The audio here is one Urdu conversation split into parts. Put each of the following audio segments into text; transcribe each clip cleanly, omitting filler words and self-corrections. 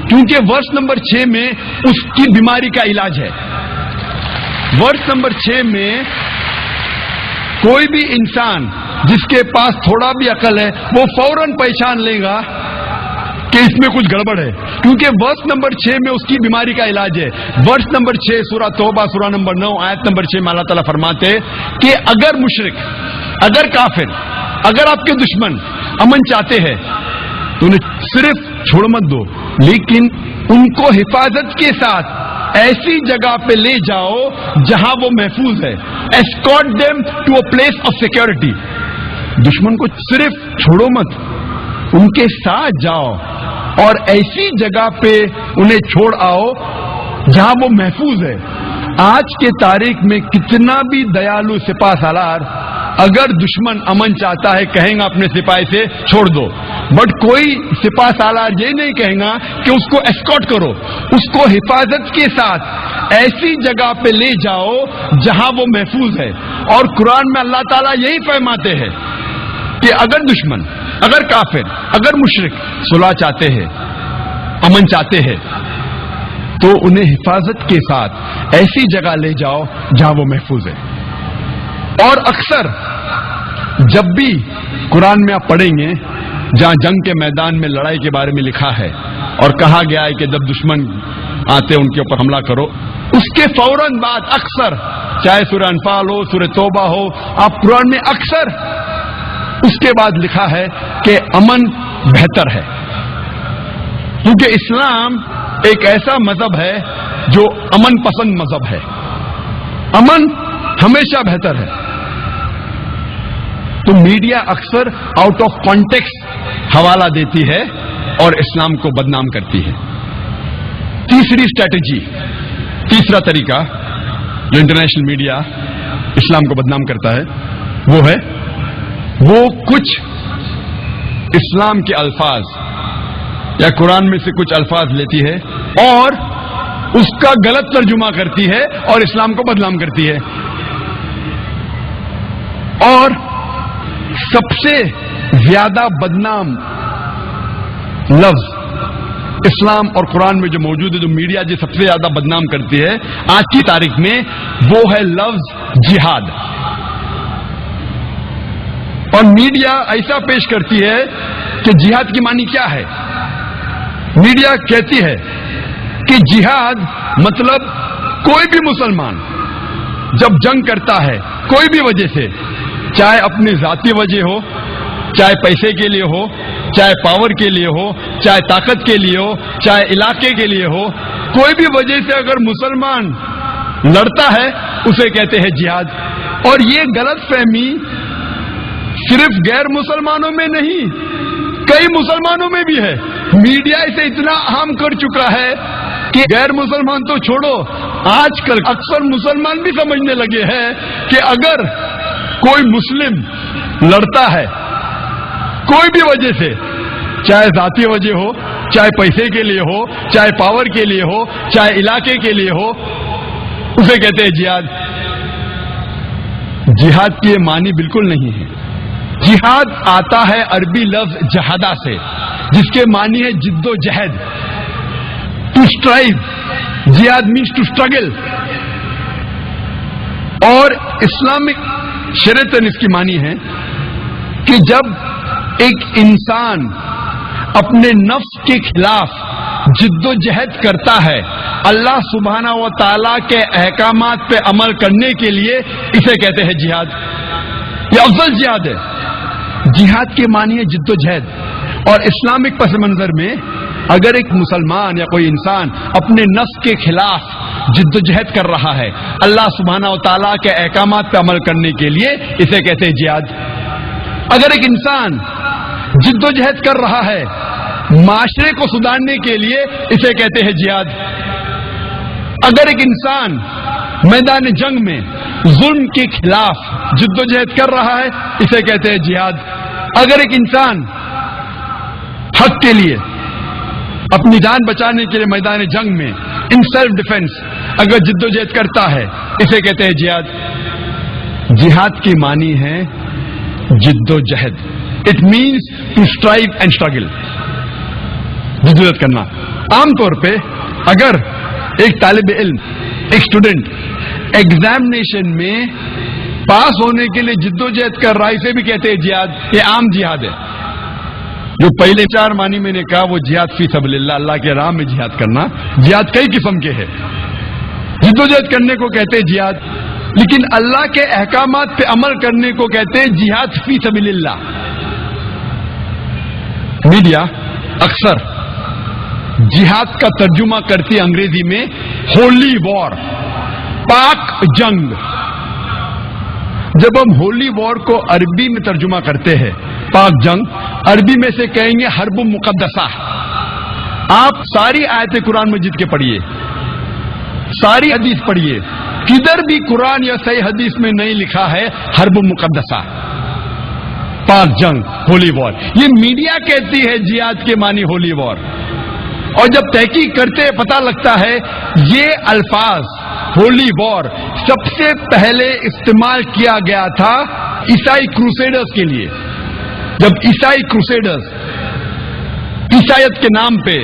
کیونکہ ورس نمبر 6 میں اس کی بیماری کا علاج ہے. ورس نمبر 6 میں کوئی بھی انسان جس کے پاس تھوڑا بھی عقل ہے وہ فوراً پہچان لے گا کہ اس میں کچھ گڑبڑ ہے، کیونکہ ورس نمبر 6 میں اس کی بیماری کا علاج ہے. ورس نمبر 6 سورہ توبہ سورہ نمبر 9 آیت نمبر 6 میں اللہ تعالیٰ فرماتے کہ اگر مشرک، اگر کافر، اگر آپ کے دشمن امن چاہتے ہیں تو انہیں صرف چھوڑ مت دو، لیکن ان کو حفاظت کے ساتھ ایسی جگہ پہ لے جاؤ جہاں وہ محفوظ ہے. escort them to a place of security. دشمن کو صرف چھوڑو مت، ان کے ساتھ جاؤ اور ایسی جگہ پہ انہیں چھوڑ آؤ جہاں وہ محفوظ ہے. آج کے تاریخ میں کتنا بھی دیالو سپاہ سالار اگر دشمن امن چاہتا ہے کہیں گا اپنے سپاہی سے چھوڑ دو، بٹ کوئی سپاہ سالار یہ نہیں کہیں گا کہ اس کو اسکارٹ کرو، اس کو حفاظت کے ساتھ ایسی جگہ پہ لے جاؤ جہاں وہ محفوظ ہے. اور قرآن میں اللہ تعالیٰ یہی فرماتے ہیں کہ اگر دشمن، اگر کافر، اگر مشرک صلح چاہتے ہیں، امن چاہتے ہیں تو انہیں حفاظت کے ساتھ ایسی جگہ لے جاؤ جہاں وہ محفوظ ہے. اور اکثر جب بھی قرآن میں آپ پڑھیں گے جہاں جنگ کے میدان میں لڑائی کے بارے میں لکھا ہے اور کہا گیا ہے کہ جب دشمن آتے ان کے اوپر حملہ کرو، اس کے فوراً بعد اکثر چاہے سورہ انفال ہو، سورہ توبہ ہو، آپ قرآن میں اکثر اس کے بعد لکھا ہے کہ امن بہتر ہے. کیونکہ اسلام ایک ایسا مذہب ہے جو امن پسند مذہب ہے، امن ہمیشہ بہتر ہے. تو میڈیا اکثر آؤٹ آف کانٹیکسٹ حوالہ دیتی ہے اور اسلام کو بدنام کرتی ہے. تیسری اسٹریٹجی، تیسرا طریقہ جو انٹرنیشنل میڈیا اسلام کو بدنام کرتا ہے وہ کچھ اسلام کے الفاظ یا قرآن میں سے کچھ الفاظ لیتی ہے اور اس کا غلط ترجمہ کرتی ہے اور اسلام کو بدنام کرتی ہے. اور سب سے زیادہ بدنام لفظ اسلام اور قرآن میں جو موجود ہے، جو میڈیا جو سب سے زیادہ بدنام کرتی ہے آج کی تاریخ میں، وہ ہے لفظ جہاد. اور میڈیا ایسا پیش کرتی ہے کہ جہاد کی معنی کیا ہے. میڈیا کہتی ہے کہ جہاد مطلب کوئی بھی مسلمان جب جنگ کرتا ہے کوئی بھی وجہ سے، چاہے اپنی ذاتی وجہ ہو، چاہے پیسے کے لیے ہو، چاہے پاور کے لیے ہو، چاہے طاقت کے لیے ہو، چاہے علاقے کے لیے ہو، کوئی بھی وجہ سے اگر مسلمان لڑتا ہے اسے کہتے ہیں جہاد. اور یہ غلط فہمی صرف غیر مسلمانوں میں نہیں، کئی مسلمانوں میں بھی ہے. میڈیا اسے اتنا عام کر چکا ہے کہ غیر مسلمان تو چھوڑو، آج کل اکثر مسلمان بھی سمجھنے لگے ہیں کہ اگر کوئی مسلم لڑتا ہے کوئی بھی وجہ سے، چاہے ذاتی وجہ ہو، چاہے پیسے کے لیے ہو، چاہے پاور کے لیے ہو، چاہے علاقے کے لیے ہو، اسے کہتے ہیں جہاد. جہاد کی یہ معنی بالکل نہیں ہے. جہاد آتا ہے عربی لفظ جہادہ سے، جس کے معنی ہے جد و جہد، ٹو اسٹرائیو. جہاد مینس ٹو اسٹرگل. اور اسلامک شریعت اس کی معنی ہے کہ جب ایک انسان اپنے نفس کے خلاف جد و جہد کرتا ہے اللہ سبحانہ و تعالیٰ کے احکامات پہ عمل کرنے کے لیے، اسے کہتے ہیں جہاد. یہ افضل جہاد ہے. جہاد کے معنی ہے جد و جہد. اور اسلامک پس منظر میں اگر ایک مسلمان یا کوئی انسان اپنے نفس کے خلاف جد و جہد کر رہا ہے اللہ سبحانہ و تعالیٰ کے احکامات پہ عمل کرنے کے لیے، اسے کہتے ہیں جہاد. اگر ایک انسان جد و جہد کر رہا ہے معاشرے کو سدھارنے کے لیے، اسے کہتے ہیں جہاد. اگر ایک انسان میدان جنگ میں ظلم کے خلاف جد و جہد کر رہا ہے، اسے کہتے ہیں جہاد. اگر ایک انسان حق کے لیے اپنی جان بچانے کے لیے میدان جنگ میں ان سیلف ڈیفenس اگر جد و جہد کرتا ہے، اسے کہتے ہیں جہاد. جہاد کی معنی ہے جد و جہد. It means to strive and struggle. جدوجہد کرنا. عام طور پہ اگر ایک طالب علم، ایک اسٹوڈنٹ ایگزامینیشن میں پاس ہونے کے لیے جدوجہد کر رہا ہے، اسے بھی کہتے ہیں جہاد، یہ عام جہاد ہے. جو پہلے 4 معنی میں نے کہا وہ جہاد فی سبیل اللہ، اللہ کے راہ میں جہاد کرنا. جہاد کئی قسم کے ہیں، جدوجہد کرنے کو کہتے ہیں جہاد، لیکن اللہ کے احکامات پہ عمل کرنے کو کہتے ہیں جہاد فی سبیل اللہ. میڈیا اکثر جہاد کا ترجمہ کرتی ہے انگریزی میں ہولی وار، پاک جنگ. جب ہم ہولی وار کو عربی میں ترجمہ کرتے ہیں پاک جنگ، عربی میں سے کہیں گے حرب مقدسہ. آپ ساری آیت قرآن مجید کے پڑھیے، ساری حدیث پڑھیے، کدھر بھی قرآن یا صحیح حدیث میں نہیں لکھا ہے حرب مقدسہ، پاک جنگ، ہولی وار. یہ میڈیا کہتی ہے جہاد کے معنی ہولی وار، اور جب تحقیق کرتے پتہ لگتا ہے یہ الفاظ ہولی وار سب سے پہلے استعمال کیا گیا تھا عیسائی کروسیڈرز کے لیے. جب عیسائی کروسیڈرز عیسائیت کے نام پہ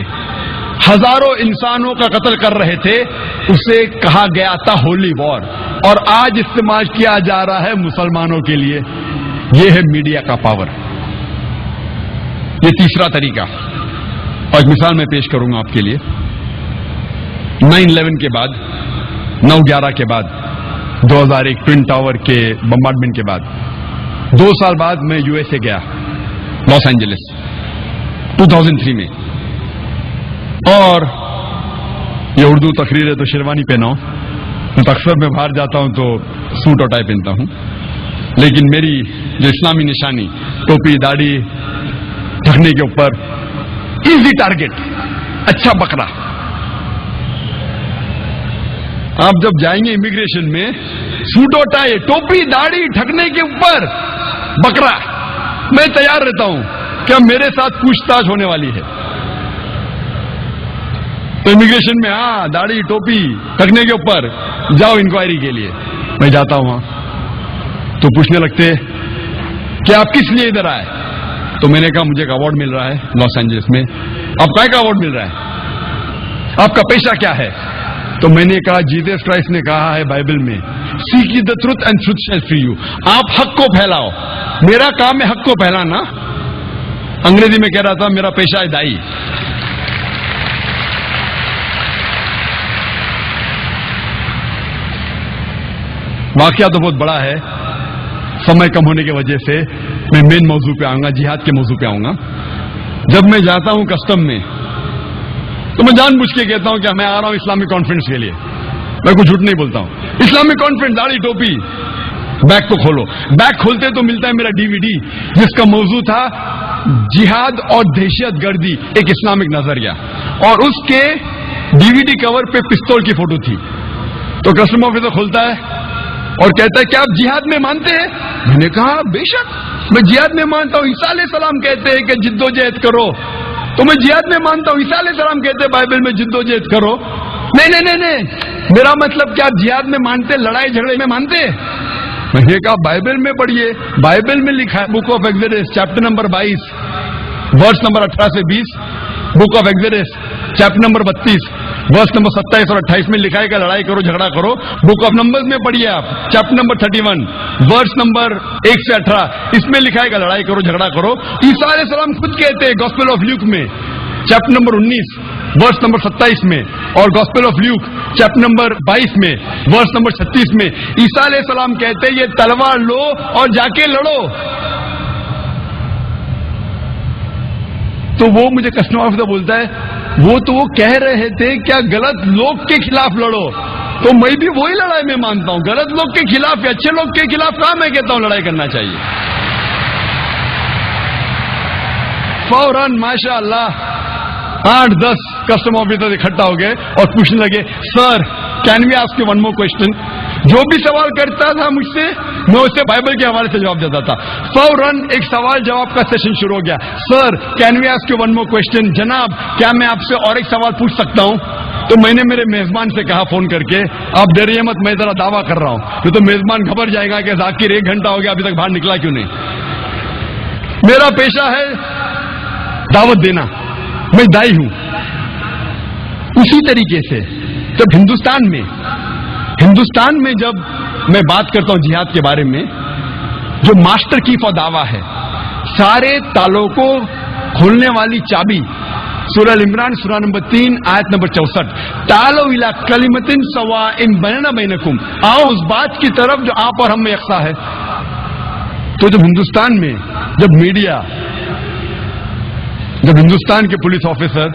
ہزاروں انسانوں کا قتل کر رہے تھے، اسے کہا گیا تھا ہولی وار، اور آج استعمال کیا جا رہا ہے مسلمانوں کے لیے. یہ ہے میڈیا کا پاور. یہ تیسرا طریقہ، اور ایک مثال میں پیش کروں گا آپ کے لیے. 9/11 کے بعد، 9/11 کے بعد، 2001 ٹوین ٹاور کے بمبارڈمنٹ کے بعد 2 سال بعد میں یو ایس اے گیا، لاس اینجلس 2003 میں. اور یہ اردو تقریر ہے تو شیروانی پہناؤ، تو اکثر میں باہر جاتا ہوں تو سوٹ اور ٹائی پہنتا ہوں، لیکن میری جو اسلامی نشانی ٹوپی داڑھی ڈھکنے کے اوپر، ایزی ٹارگٹ، اچھا بکرا. آپ جب جائیں گے امیگریشن میں، سوٹ اور ٹائی، ٹوپی داڑھی ڈھکنے کے اوپر بکرا، میں تیار رہتا ہوں کہ میرے ساتھ پوچھ تاچھ ہونے والی ہے. تو امیگریشن میں ہاں داڑھی ٹوپی ڈھکنے کے اوپر جاؤ انکوائری کے لیے. میں جاتا ہوں وہاں تو پوچھنے لگتے کہ آپ کس لیے ادھر آئے؟ تو میں نے کہا مجھے ایک ایوارڈ مل رہا ہے لاس اینجلس میں. آپ کا ایک ایوارڈ مل رہا ہے، آپ کا پیشہ کیا ہے؟ تو میں نے کہا جیسس کرائسٹ نے کہا ہے بائبل میں seek the truth and truth shall free you. آپ حق کو پھیلاؤ، میرا کام ہے حق کو پھیلانا. انگریزی میں کہہ رہا تھا میرا پیشہ ہے دائی. واقعہ تو بہت بڑا ہے، سمے کم ہونے کی وجہ سے میں مین موضوع پہ آؤں گا، جہاد کے موضوع پہ آؤں گا. جب میں جاتا ہوں کسٹم میں تو میں جان بوجھ کے کہتا ہوں کہ میں آ رہا ہوں اسلامک کانفرنس کے لیے. میں کچھ جھوٹ نہیں بولتا ہوں. اسلامک کانفرنس، داڑھی ٹوپی. بیگ کو کھولو، بیگ کھولتے تو ملتا ہے میرا DVD جس کا موضوع تھا جہاد اور دہشت گردی، ایک اسلامک نظریہ، اور اس کے DVD کور پہ پستول کی فوٹو تھی. تو کسٹم آفیسر کھولتا ہے اور کہتا ہے کہ آپ جہاد میں مانتے ہیں؟ میں نے کہا بے شک میں جہاد میں مانتا ہوں. عیسیٰ علیہ السلام کہتے ہیں کہ جدوجہد کرو، تو میں جہاد میں مانتا ہوں. عیسیٰ علیہ السلام کہتے ہیں بائبل میں جدوجہد کرو. نہیں، میرا مطلب کہ آپ جہاد میں مانتے، لڑائی جھگڑے میں مانتے؟ میں نے کہا بائبل میں پڑھیے، بائبل میں لکھا ہے book of Exodus chapter number 22 verse number 18 سے 20، book of Exodus chapter number 32 verse number 27 اور 28 میں لکھا ہے کہ لڑائی کرو جھگڑا کرو. بک آف نمبرز میں پڑھیے آپ چیپٹر نمبر 31 ورس نمبر 1 سے 18، اس میں لکھا ہے کہ لڑائی کرو جھگڑا کرو. عیسیٰ علیہ السلام خود کہتے ہیں گاسپل آف لیوک میں چیپٹر نمبر 19 ورس نمبر 27 میں، اور gospel of Luke chapter number 22 میں ورس نمبر 36 میں عیسیٰ علیہ السلام کہتے ہیں یہ تلوار لو اور جا کے لڑو. تو وہ مجھے کسٹم آفیسر بولتا ہے وہ کہہ رہے تھے کیا غلط لوگ کے خلاف لڑو، تو میں بھی وہی لڑائی میں مانتا ہوں. غلط لوگ کے خلاف یا اچھے لوگ کے خلاف کہاں میں کہتا ہوں لڑائی کرنا چاہیے. فوراً ماشاء اللہ 8-10 کسٹم آفیسر اکٹھا ہو گئے اور پوچھنے لگے sir can we ask you one more question. جو بھی سوال کرتا تھا مجھ سے میں اسے بائبل کے حوالے سے جواب دیتا تھا. فوراً ایک سوال جواب کا سیشن شروع ہو گیا. Sir can we ask you one more question, جناب کیا میں آپ سے اور ایک سوال پوچھ سکتا ہوں؟ تو میں نے میرے میزبان سے کہا فون کر کے آپ ڈریے مت، میں ذرا دعویٰ کر رہا ہوں. تو میزبان گھبر جائے گا کہ ذاکر 1 گھنٹہ ہو گیا ابھی تک باہر نکلا کیوں نہیں. میرا پیشہ ہے دعوت دینا، میں دائی ہوں. اسی طریقے سے جب ہندوستان میں جب میں بات کرتا ہوں جہاد کے بارے میں، جو ماسٹر کی دعویٰ ہے، سارے تالوں کو کھولنے والی چابی سورہ عمران سورہ نمبر 3 آیت نمبر 64، تعالوا الی کلمۃ سواء بیننا بینکم، آؤ اس بات کی طرف جو آپ اور ہم میں یکساں ہے۔ تو جب ہندوستان میں جب میڈیا، جب ہندوستان کے پولیس آفیسر